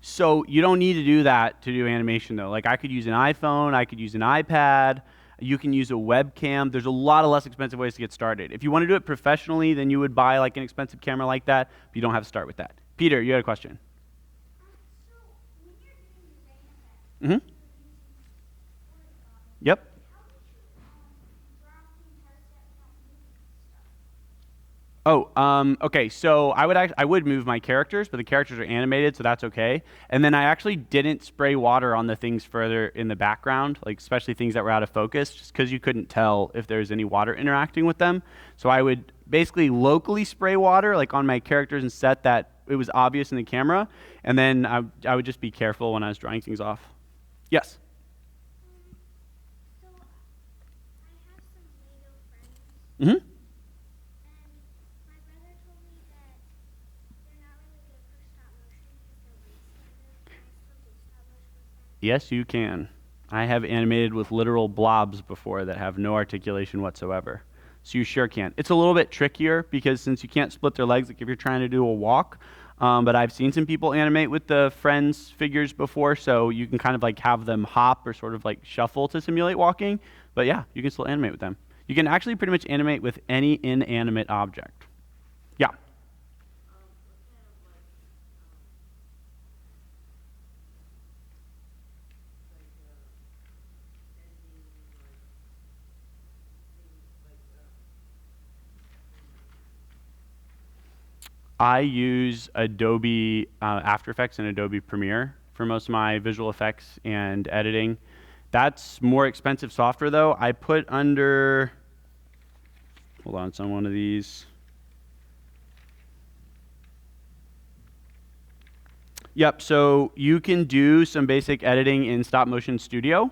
So you don't need to do that to do animation though. Like I could use an iPhone, I could use an iPad, you can use a webcam. There's a lot of less expensive ways to get started. If you want to do it professionally, then you would buy like an expensive camera like that, but you don't have to start with that. Peter, you had a question. So, when you're doing the Mm-hmm. Yep. how did you drop the entire set without moving stuff? Okay. So I would move my characters, but the characters are animated, so that's okay. And then I actually didn't spray water on the things further in the background, like especially things that were out of focus, just because you couldn't tell if there was any water interacting with them. So I would basically locally spray water, like on my characters, and set that it was obvious in the camera. And then I would just be careful when I was drying things off. Yes. So, I have some Lego friends, Mm-hmm. and my brother told me that they're not really good for stop motion because their weights kind of. Can I still do stop motion with them? Yes, you can. I have animated with literal blobs before that have no articulation whatsoever. So you sure can. It's a little bit trickier because since you can't split their legs, like if you're trying to do a walk, but I've seen some people animate with the Friends figures before, so you can kind of like have them hop or sort of like shuffle to simulate walking. But yeah, you can still animate with them. You can actually pretty much animate with any inanimate object. Yeah. I use Adobe After Effects and Adobe Premiere for most of my visual effects and editing. That's more expensive software though. I put under, hold on, it's on one of these. Yep, so you can do some basic editing in Stop Motion Studio.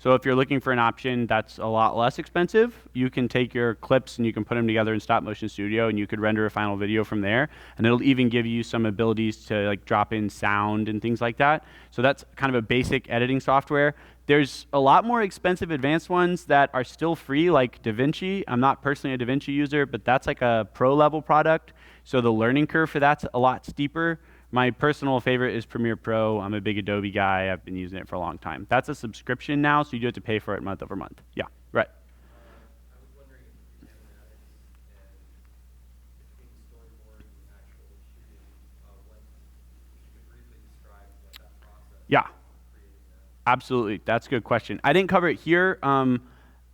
So if you're looking for an option that's a lot less expensive, you can take your clips and you can put them together in Stop Motion Studio and you could render a final video from there. And it'll even give you some abilities to like drop in sound and things like that. So that's kind of a basic editing software. There's a lot more expensive advanced ones that are still free, like DaVinci. I'm not personally a DaVinci user, but that's like a pro level product. So the learning curve for that's a lot steeper. My personal favorite is Premiere Pro. I'm a big Adobe guy. I've been using it for a long time. That's a subscription now, so you do have to pay for it month over month. Yeah, right. I was wondering if the animatics and between storyboard and actual shooting, what you could briefly describe what that process Yeah, of creating that. absolutely. That's a good question. I didn't cover it here,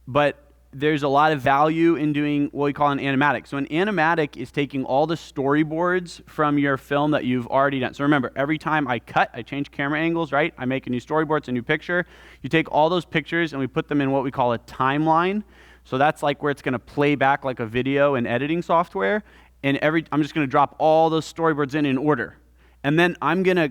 but there's a lot of value in doing what we call an animatic. So an animatic is taking all the storyboards from your film that you've already done. So remember, every time I cut, I change camera angles, right? I make a new storyboard, it's a new picture. You take all those pictures and we put them in what we call a timeline. So that's like where it's gonna play back like a video in editing software. And I'm just gonna drop all those storyboards in order. And then I'm gonna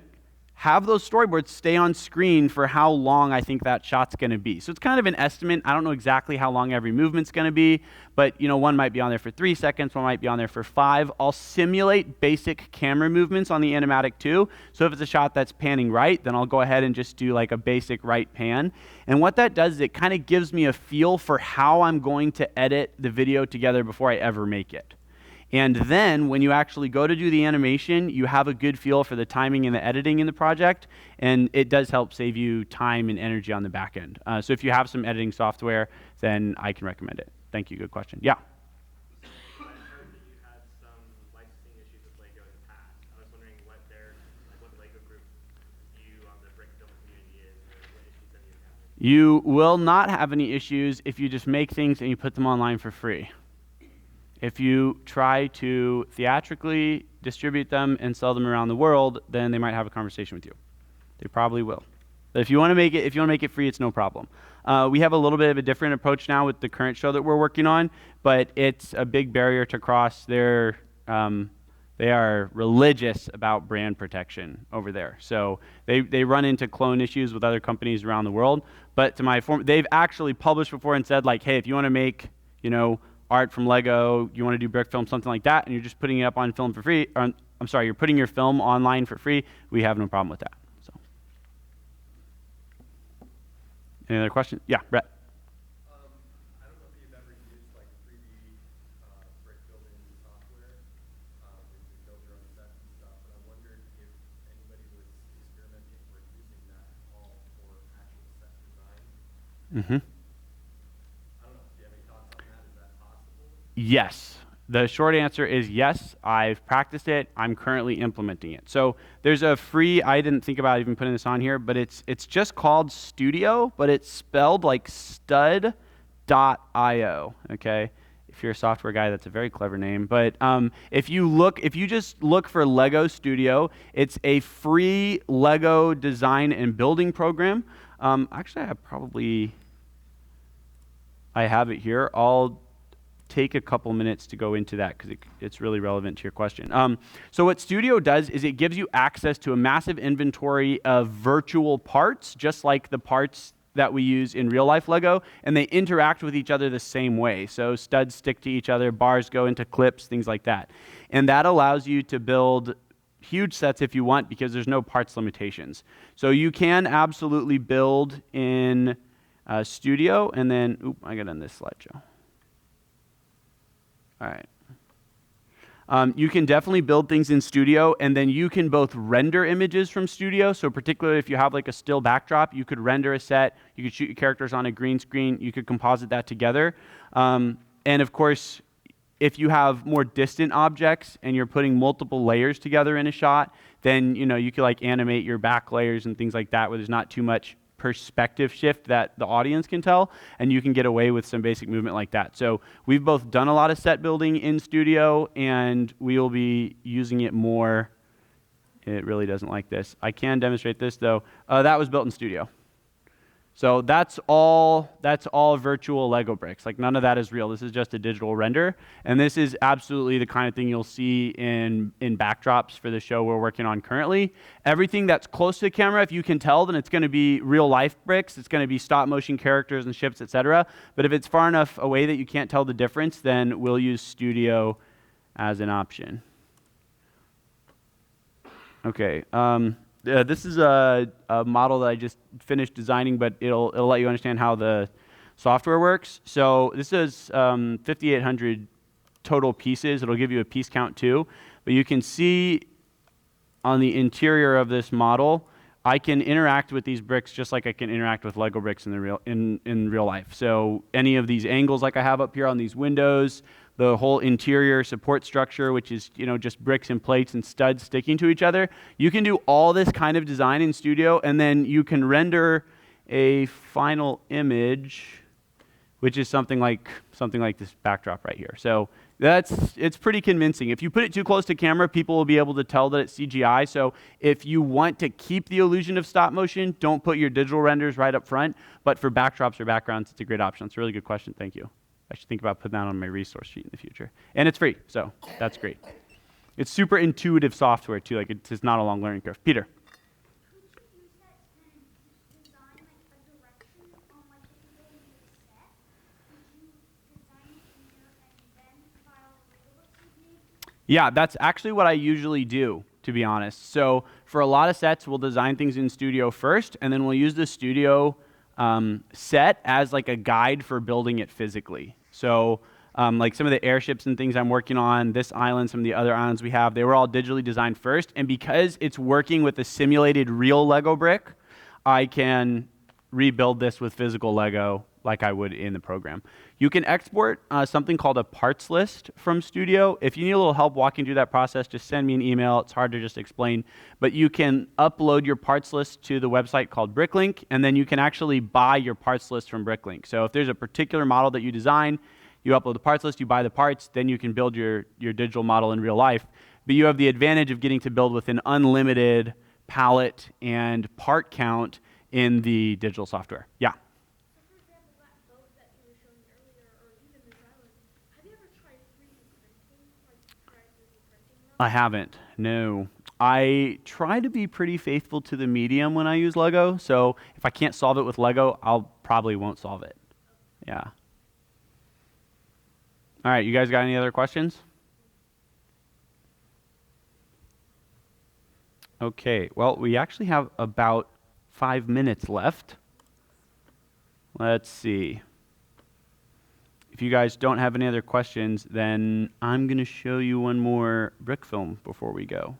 have those storyboards stay on screen for how long I think that shot's going to be. So it's kind of an estimate. I don't know exactly how long every movement's going to be, but one might be on there for 3 seconds, one might be on there for 5. I'll simulate basic camera movements on the animatic too. So if it's a shot that's panning right, then I'll go ahead and just do like a basic right pan. And what that does is it kind of gives me a feel for how I'm going to edit the video together before I ever make it. And then when you actually go to do the animation, you have a good feel for the timing and the editing in the project, and it does help save you time and energy on the back end. So if you have some editing software, then I can recommend it. Thank you, good question. Yeah? I heard that you had some licensing issues with Lego in the past. I was wondering what Lego group view on the brick You will not have any issues if you just make things and you put them online for free. If you try to theatrically distribute them and sell them around the world, then they might have a conversation with you. They probably will. But if you want to make it free, it's no problem. We have a little bit of a different approach now with the current show that we're working on, but it's a big barrier to cross. They are religious about brand protection over there. So they run into clone issues with other companies around the world. But they've actually published before and said, like, hey, if you want to make, art from Lego, you want to do brick film, something like that, and you're just putting it up on film for free, you're putting your film online for free, we have no problem with that. So, any other questions? Yeah, Brett. I don't know if you've ever used like 3D brick building software where you build your own sets and stuff, but I wondered if anybody was experimenting or using that at all for actual set design. Mm-hmm. I don't know. Do you have any thoughts on that? Is that possible? Yes. The short answer is yes. I've practiced it. I'm currently implementing it. So there's a free, I didn't think about even putting this on here, but it's just called Studio, but it's spelled like stud.io, okay? If you're a software guy, that's a very clever name. But if you just look for Lego Studio, it's a free Lego design and building program. Actually, I have it here. I'll take a couple minutes to go into that because it's really relevant to your question. So what Studio does is it gives you access to a massive inventory of virtual parts, just like the parts that we use in real life Lego, and they interact with each other the same way. So studs stick to each other, bars go into clips, things like that. And that allows you to build huge sets if you want because there's no parts limitations. So you can absolutely build in Studio, and then, I got on this slideshow. All right. You can definitely build things in Studio, and then you can both render images from Studio. So particularly if you have like a still backdrop, you could render a set, you could shoot your characters on a green screen, you could composite that together. And of course, if you have more distant objects and you're putting multiple layers together in a shot, then you could like animate your back layers and things like that where there's not too much perspective shift that the audience can tell, and you can get away with some basic movement like that. So we've both done a lot of set building in Studio, and we will be using it more. It really doesn't like this. I can demonstrate this though. That was built in Studio. So that's all virtual Lego bricks. Like none of that is real. This is just a digital render. And this is absolutely the kind of thing you'll see in backdrops for the show we're working on currently. Everything that's close to the camera, if you can tell, then it's going to be real life bricks. It's going to be stop motion characters and ships, etc. But if it's far enough away that you can't tell the difference, then we'll use Studio as an option. Okay. This is a model that I just finished designing, but it'll let you understand how the software works. So this is 5,800 total pieces. It'll give you a piece count too. But you can see on the interior of this model, I can interact with these bricks just like I can interact with Lego bricks in real life. So any of these angles like I have up here on these windows, the whole interior support structure, which is just bricks and plates and studs sticking to each other. You can do all this kind of design in Studio, and then you can render a final image, which is something like this backdrop right here. So it's pretty convincing. If you put it too close to camera, people will be able to tell that it's CGI. So if you want to keep the illusion of stop motion, don't put your digital renders right up front. But for backdrops or backgrounds, it's a great option. It's a really good question. Thank you. I should think about putting that on my resource sheet in the future. And it's free, so that's great. It's super intuitive software too, like it's not a long learning curve. Peter. Could you use that and design like a direction on like if you go into a set? Could you design it in here and then file the labels you've made? Yeah, that's actually what I usually do, to be honest. So for a lot of sets, we'll design things in Studio first, and then we'll use the Studio set as like a guide for building it physically. So like some of the airships and things I'm working on, this island, some of the other islands we have, they were all digitally designed first. And because it's working with a simulated real Lego brick, I can rebuild this with physical Lego like I would in the program. You can export something called a parts list from Studio. If you need a little help walking through that process, just send me an email. It's hard to just explain. But you can upload your parts list to the website called Bricklink, and then you can actually buy your parts list from Bricklink. So if there's a particular model that you design, you upload the parts list, you buy the parts, then you can build your digital model in real life. But you have the advantage of getting to build with an unlimited palette and part count in the digital software. Yeah. So for example, that boat that you were showing earlier, or even this island, have you ever tried 3D printing? Like, try 3D printing them? I haven't, no. I try to be pretty faithful to the medium when I use Lego, so if I can't solve it with Lego, I'll probably won't solve it. Yeah. All right, you guys got any other questions? Okay, well, we actually have about 5 minutes left. Let's see. If you guys don't have any other questions, then I'm going to show you one more brick film before we go.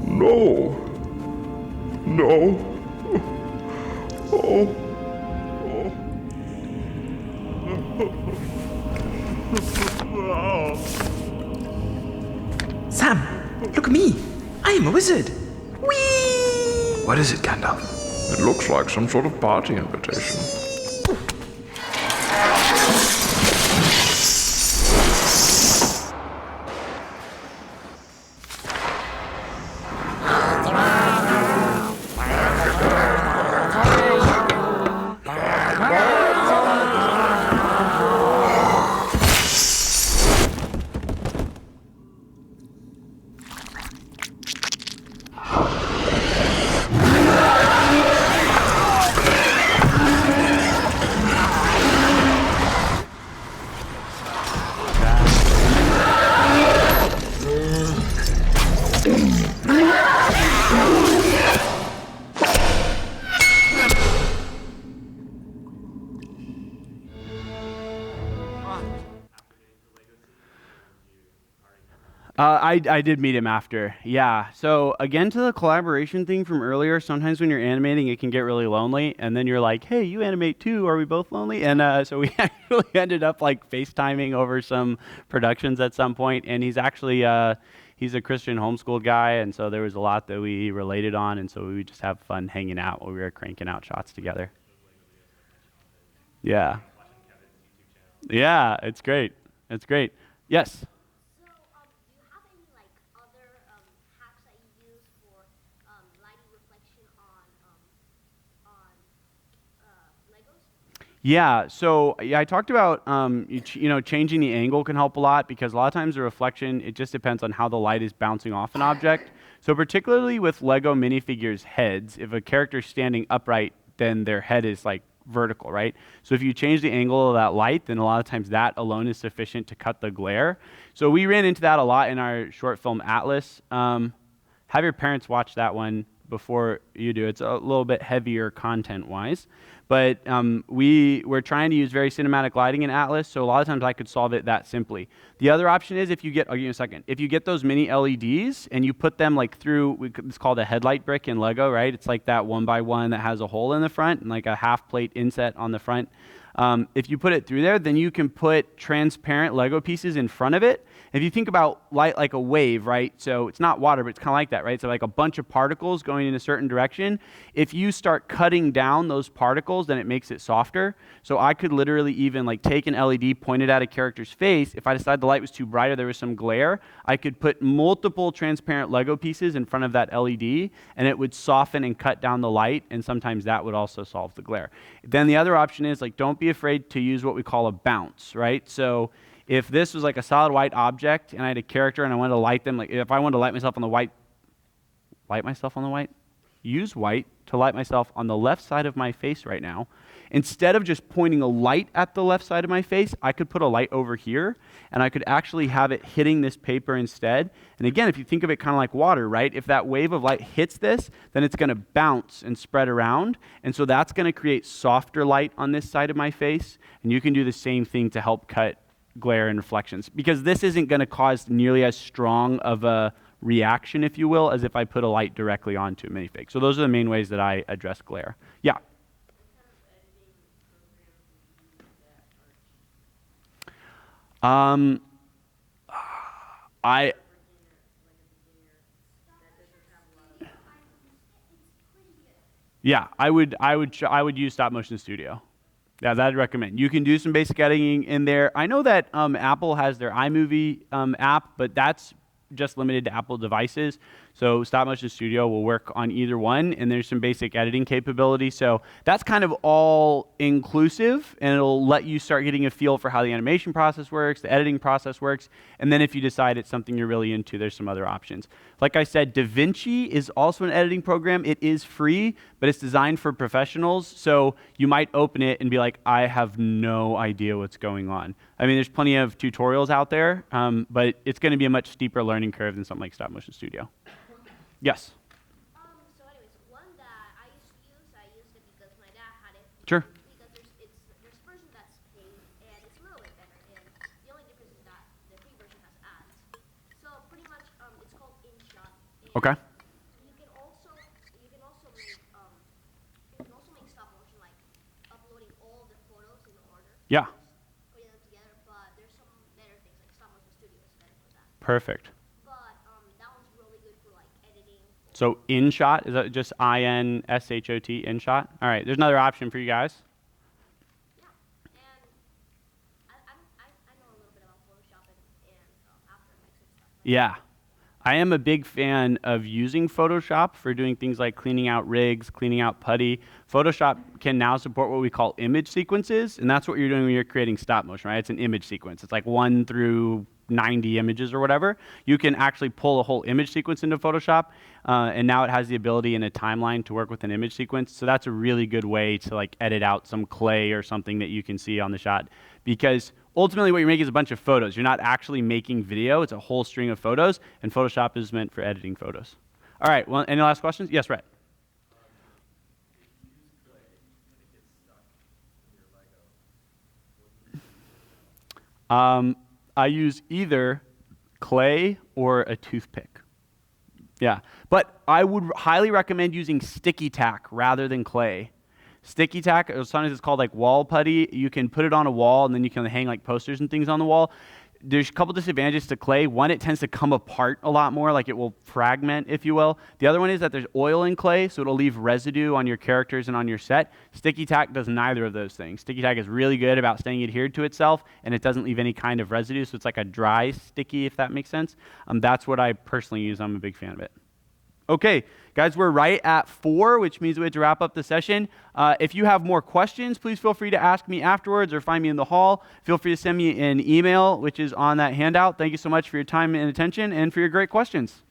No. No. Oh. Sam, look at me. I am a wizard. Whee! What is it, Gandalf? It looks like some sort of party invitation. I did meet him after, yeah. So again, to the collaboration thing from earlier, sometimes when you're animating, it can get really lonely, and then you're like, hey, you animate too, are we both lonely? And so we actually ended up like FaceTiming over some productions at some point, and he's actually, he's a Christian homeschool guy, and so there was a lot that we related on, and so we would just have fun hanging out while we were cranking out shots together. Yeah. Yeah, it's great. It's great. Yes? So, do you have any like other hacks that you use for lighting reflection on Legos? Yeah, so yeah, I talked about changing the angle can help a lot because a lot of times the reflection, it just depends on how the light is bouncing off an object. So particularly with Lego minifigures heads, if a character's standing upright, then their head is like vertical, right? So if you change the angle of that light, then a lot of times that alone is sufficient to cut the glare. So we ran into that a lot in our short film Atlas. Have your parents watch that one before you do. It's a little bit heavier content-wise. But we're trying to use very cinematic lighting in Atlas, so a lot of times I could solve it that simply. The other option is if you get, I'll give you a second, if you get those mini LEDs and you put them like through, it's called a headlight brick in Lego, right? It's like that 1x1 that has a hole in the front and like a half plate inset on the front. If you put it through there, then you can put transparent Lego pieces in front of it. If you think about light like a wave, right? So it's not water, but it's kind of like that, right? So like a bunch of particles going in a certain direction. If you start cutting down those particles, then it makes it softer. So I could literally even like take an LED, point it at a character's face. If I decided the light was too bright or there was some glare, I could put multiple transparent Lego pieces in front of that LED, and it would soften and cut down the light, and sometimes that would also solve the glare. Then the other option is like, don't be afraid to use what we call a bounce, right? So if this was like a solid white object and I had a character and I wanted to light them, like if I wanted to light myself on the white, use white to light myself on the left side of my face right now. instead of just pointing a light at the left side of my face, I could put a light over here, and I could actually have it hitting this paper instead. And again, if you think of it kind of like water, right? If that wave of light hits this, then it's going to bounce and spread around. And so that's going to create softer light on this side of my face. And you can do the same thing to help cut glare and reflections, because this isn't going to cause nearly as strong of a reaction, if you will, as if I put a light directly onto a minifig. So those are the main ways that I address glare. Yeah. I Yeah, I would use Stop Motion Studio. Yeah, that I'd recommend. You can do some basic editing in there. I know that Apple has their iMovie app, but that's just limited to Apple devices. So Stop Motion Studio will work on either one, and there's some basic editing capability. So that's kind of all inclusive, and it'll let you start getting a feel for how the animation process works, the editing process works, and then if you decide it's something you're really into, there's some other options. Like I said, DaVinci is also an editing program. It is free, but it's designed for professionals. So you might open it and be like, I have no idea what's going on. I mean, there's plenty of tutorials out there, but it's going to be a much steeper learning curve than something like Stop Motion Studio. Yes? So anyways, one that I used it because my dad had it. Sure. Because there's a version that's paid, and it's a little bit better, and the only difference is that the free version has ads. So pretty much, it's called InShot. Okay. You can also make stop motion, like uploading all the photos in order. Yeah. Putting them together, but there's some better things, like Stop Motion Studio is better for that. Perfect. But that one's really good for like editing. So InShot, is that just INSHOT, InShot? All right, there's another option for you guys. Yeah, and I know a little bit about Photoshop and After Effects and stuff. Yeah. I am a big fan of using Photoshop for doing things like cleaning out rigs, cleaning out putty. Photoshop can now support what we call image sequences, and that's what you're doing when you're creating stop motion, right? It's an image sequence. It's like 1 through 90 images or whatever. You can actually pull a whole image sequence into Photoshop, and now it has the ability in a timeline to work with an image sequence. So that's a really good way to like edit out some clay or something that you can see on the shot, because ultimately what you're making is a bunch of photos. You're not actually making video. It's a whole string of photos, and Photoshop is meant for editing photos. All right, well, any last questions? Yes, Rhett. I use either clay or a toothpick. Yeah, but I would highly recommend using sticky tack rather than clay. Sticky tack, or sometimes it's called like wall putty. You can put it on a wall, and then you can hang like posters and things on the wall. There's a couple disadvantages to clay. One, it tends to come apart a lot more, like it will fragment, if you will. The other one is that there's oil in clay, so it'll leave residue on your characters and on your set. Sticky tack does neither of those things. Sticky tack is really good about staying adhered to itself, and it doesn't leave any kind of residue, so it's like a dry sticky, if that makes sense. That's what I personally use. I'm a big fan of it. Okay, guys, we're right at 4, which means we have to wrap up the session. If you have more questions, please feel free to ask me afterwards or find me in the hall. Feel free to send me an email, which is on that handout. Thank you so much for your time and attention and for your great questions.